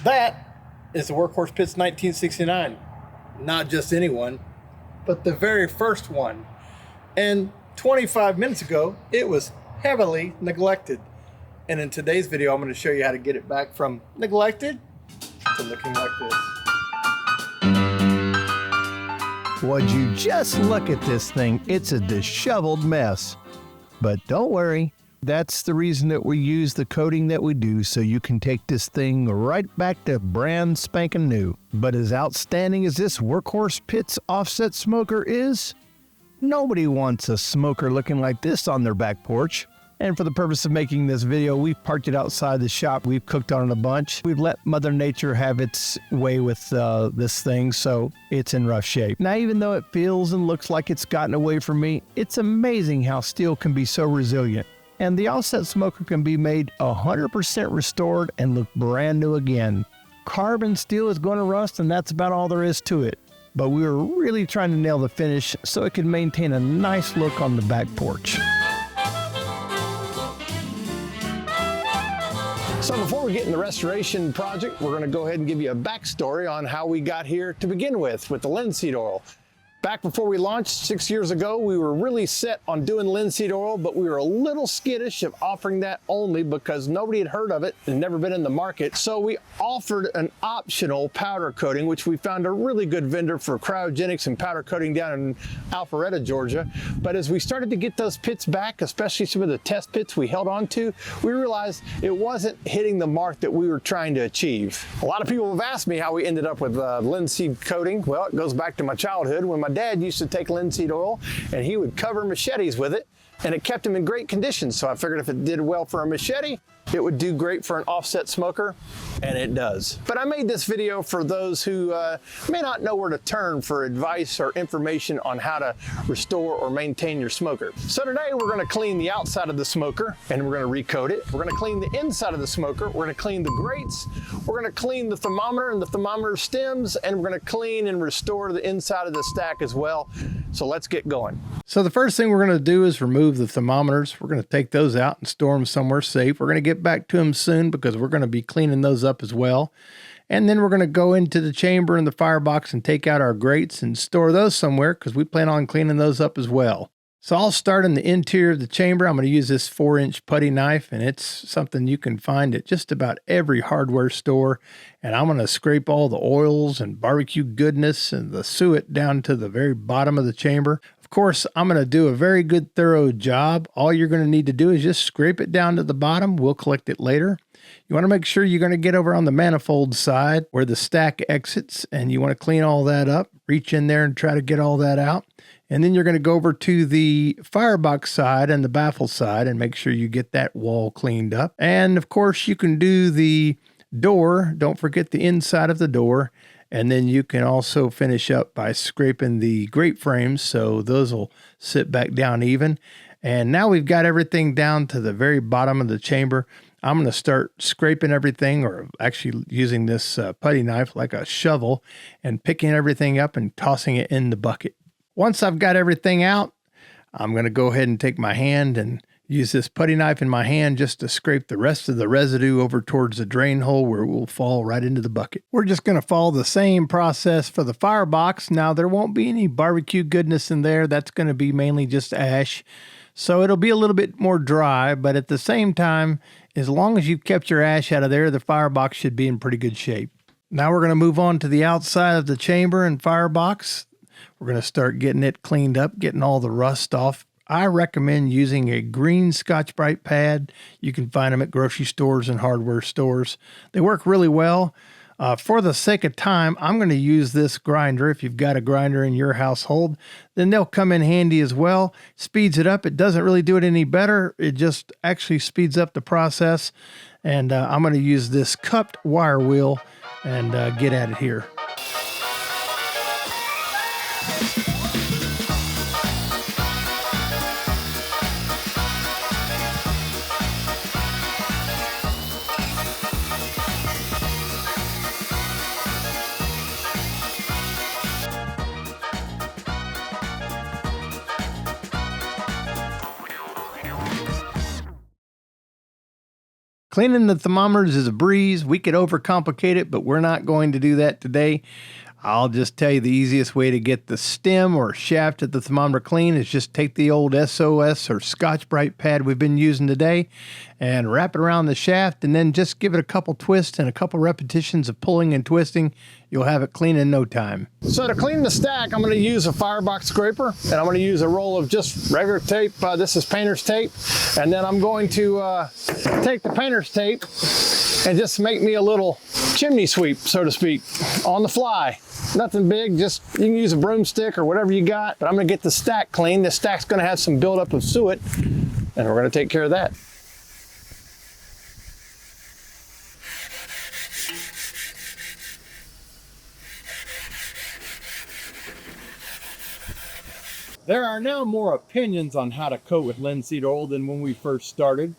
That is the Workhorse Pits 1969. Not just anyone, but the very first one. And 25 minutes ago, it was heavily neglected. And in today's video, I'm going to show you how to get it back from neglected to looking like this. Would you just look at this thing? It's a disheveled mess. But don't worry, that's the reason that we use the coating that we do, so you can take this thing right back to brand spanking new. But as outstanding as this Workhorse Pits offset smoker is, nobody wants a smoker looking like this on their back porch. And for the purpose of making this video, we've parked it outside the shop. We've cooked on it a bunch. We've let Mother Nature have its way with this thing, so it's in rough shape. Now, even though it feels and looks like it's gotten away from me, it's amazing how steel can be so resilient. And the offset smoker can be made 100% restored and look brand new again. Carbon steel is going to rust, and that's about all there is to it. But we were really trying to nail the finish so it could maintain a nice look on the back porch. So before we get in the restoration project, we're going to go ahead and give you a backstory on how we got here to begin with the linseed oil. Back before we launched 6 years ago, we were really set on doing linseed oil, but we were a little skittish of offering that only because nobody had heard of it and never been in the market. So we offered an optional powder coating, which we found a really good vendor for cryogenics and powder coating down in Alpharetta, Georgia. But as we started to get those pits back, especially some of the test pits we held on to, we realized it wasn't hitting the mark that we were trying to achieve. A lot of people have asked me how we ended up with linseed coating. Well, it goes back to my childhood when my dad used to take linseed oil and he would cover machetes with it, and it kept them in great condition. So I figured if it did well for a machete, it would do great for an offset smoker, and it does. But I made this video for those who may not know where to turn for advice or information on how to restore or maintain your smoker. So today we're gonna clean the outside of the smoker and we're gonna recoat it. We're gonna clean the inside of the smoker. We're gonna clean the grates. We're gonna clean the thermometer and the thermometer stems, and we're gonna clean and restore the inside of the stack as well. So let's get going. So the first thing we're gonna do is remove the thermometers. We're gonna take those out and store them somewhere safe. We're gonna get back to them soon because we're going to be cleaning those up as well. And then we're going to go into the chamber and the firebox and take out our grates and store those somewhere because we plan on cleaning those up as well. So I'll start in the interior of the chamber. I'm going to use this 4-inch putty knife, and it's something you can find at just about every hardware store. And I'm going to scrape all the oils and barbecue goodness and the suet down to the very bottom of the chamber. Of course, I'm going to do a very good thorough job. All you're going to need to do is just scrape it down to the bottom. We'll collect it later. You want to make sure you're going to get over on the manifold side where the stack exits, and you want to clean all that up. Reach in there and try to get all that out. And then you're going to go over to the firebox side and the baffle side and make sure you get that wall cleaned up. And of course, you can do the door. Don't forget the inside of the door. And then you can also finish up by scraping the grate frames, so those will sit back down even. And now we've got everything down to the very bottom of the chamber. I'm going to start scraping everything, or actually using this putty knife like a shovel, and picking everything up and tossing it in the bucket. Once I've got everything out, I'm going to go ahead and take my hand and use this putty knife in my hand just to scrape the rest of the residue over towards the drain hole where it will fall right into the bucket. We're just going to follow the same process for the firebox. Now, there won't be any barbecue goodness in there. That's going to be mainly just ash. So it'll be a little bit more dry, but at the same time, as long as you've kept your ash out of there, the firebox should be in pretty good shape. Now we're going to move on to the outside of the chamber and firebox. We're going to start getting it cleaned up, getting all the rust off. I recommend using a green Scotch-Brite pad. You can find them at grocery stores and hardware stores. They work really well. For the sake of time, I'm going to use this grinder. If you've got a grinder in your household, then they'll come in handy as well. Speeds it up. It doesn't really do it any better. It just actually speeds up the process. And I'm going to use this cupped wire wheel and get at it here. Cleaning the thermometers is a breeze. We could overcomplicate it, but we're not going to do that today. I'll just tell you the easiest way to get the stem or shaft of the thermometer clean is just take the old SOS or Scotch-Brite pad we've been using today and wrap it around the shaft, and then just give it a couple twists and a couple repetitions of pulling and twisting. You'll have it clean in no time. So to clean the stack, I'm going to use a firebox scraper, and I'm going to use a roll of just regular tape. This is painter's tape. And then I'm going to take the painter's tape and just make me a little chimney sweep, so to speak, on the fly. Nothing big, just you can use a broomstick or whatever you got, but I'm gonna get the stack clean. This stack's gonna have some buildup of suet, and we're gonna take care of that. There are now more opinions on how to coat with linseed oil than when we first started,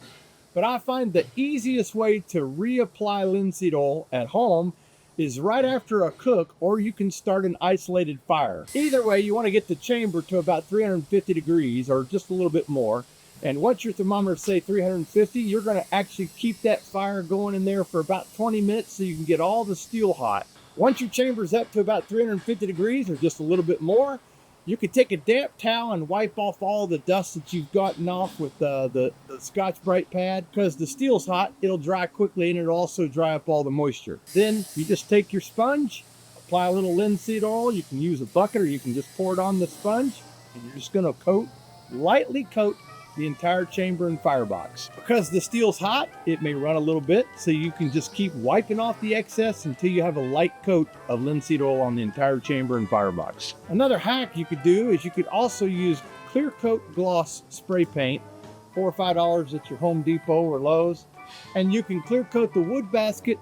but I find the easiest way to reapply linseed oil at home is right after a cook, or you can start an isolated fire. Either way, you want to get the chamber to about 350 degrees or just a little bit more. And once your thermometer say 350, you're going to actually keep that fire going in there for about 20 minutes so you can get all the steel hot. Once your chamber's up to about 350 degrees or just a little bit more, you can take a damp towel and wipe off all the dust that you've gotten off with the Scotch-Brite pad. Because the steel's hot, it'll dry quickly, and it'll also dry up all the moisture. Then you just take your sponge, apply a little linseed oil. You can use a bucket or you can just pour it on the sponge, and you're just going to lightly coat the entire chamber and firebox. Because the steel's hot, it may run a little bit, so you can just keep wiping off the excess until you have a light coat of linseed oil on the entire chamber and firebox. Another hack you could do is you could also use clear coat gloss spray paint, $4 or $5 at your Home Depot or Lowe's, and you can clear coat the wood basket,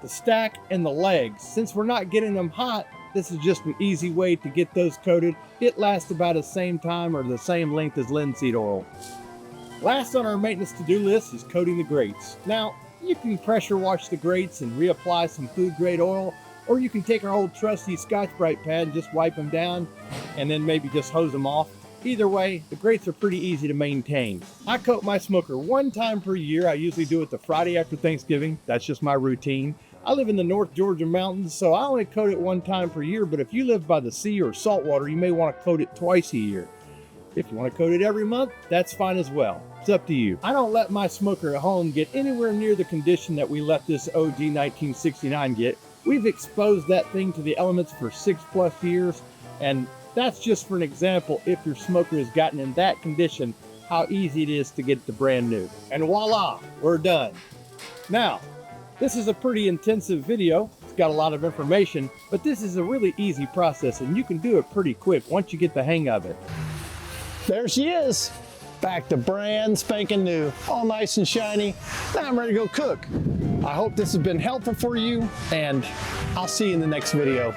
the stack, and the legs. Since we're not getting them hot, this is just an easy way to get those coated. It lasts about the same time or the same length as linseed oil. Last on our maintenance to-do list is coating the grates. Now, you can pressure wash the grates and reapply some food grade oil, or you can take our old trusty Scotch-Brite pad and just wipe them down and then maybe just hose them off. Either way, the grates are pretty easy to maintain. I coat my smoker one time per year. I usually do it the Friday after Thanksgiving. That's just my routine. I live in the North Georgia mountains, so I only coat it one time per year, but if you live by the sea or saltwater, you may want to coat it twice a year. If you want to coat it every month, that's fine as well. It's up to you. I don't let my smoker at home get anywhere near the condition that we let this OG 1969 get. We've exposed that thing to the elements for 6+ years, and that's just for an example. If your smoker has gotten in that condition, how easy it is to get it to brand new. And voila, we're done. Now, this is a pretty intensive video. It's got a lot of information, but this is a really easy process, and you can do it pretty quick once you get the hang of it. There she is, back to brand spanking new, all nice and shiny. Now I'm ready to go cook. I hope this has been helpful for you, and I'll see you in the next video.